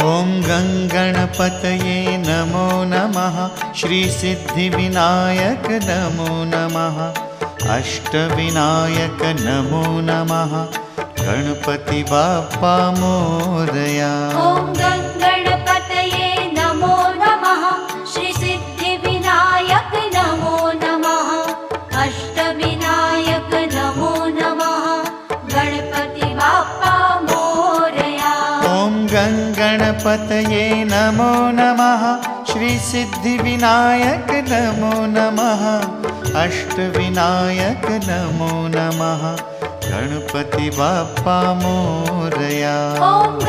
ॐ गङ्गणपतये नमो नमः। श्रीसिद्धिविनायक नमो नमः। अष्टविनायक नमो नमः। गणपति बाप्पा मोरया। ॐ गङ्गणपतये नमो नमः। श्रीसिद्धिविनायक नमो नमः। अष्टविनायक नमो नमः। गणपति बाप्पा मोरया। ॐ गङ्गणपतये नमो नमः। श्रीसिद्धिविनायक नमो नमः। अष्टविनायक नमो नमः। गणपति बाप्पा मोरया। ॐ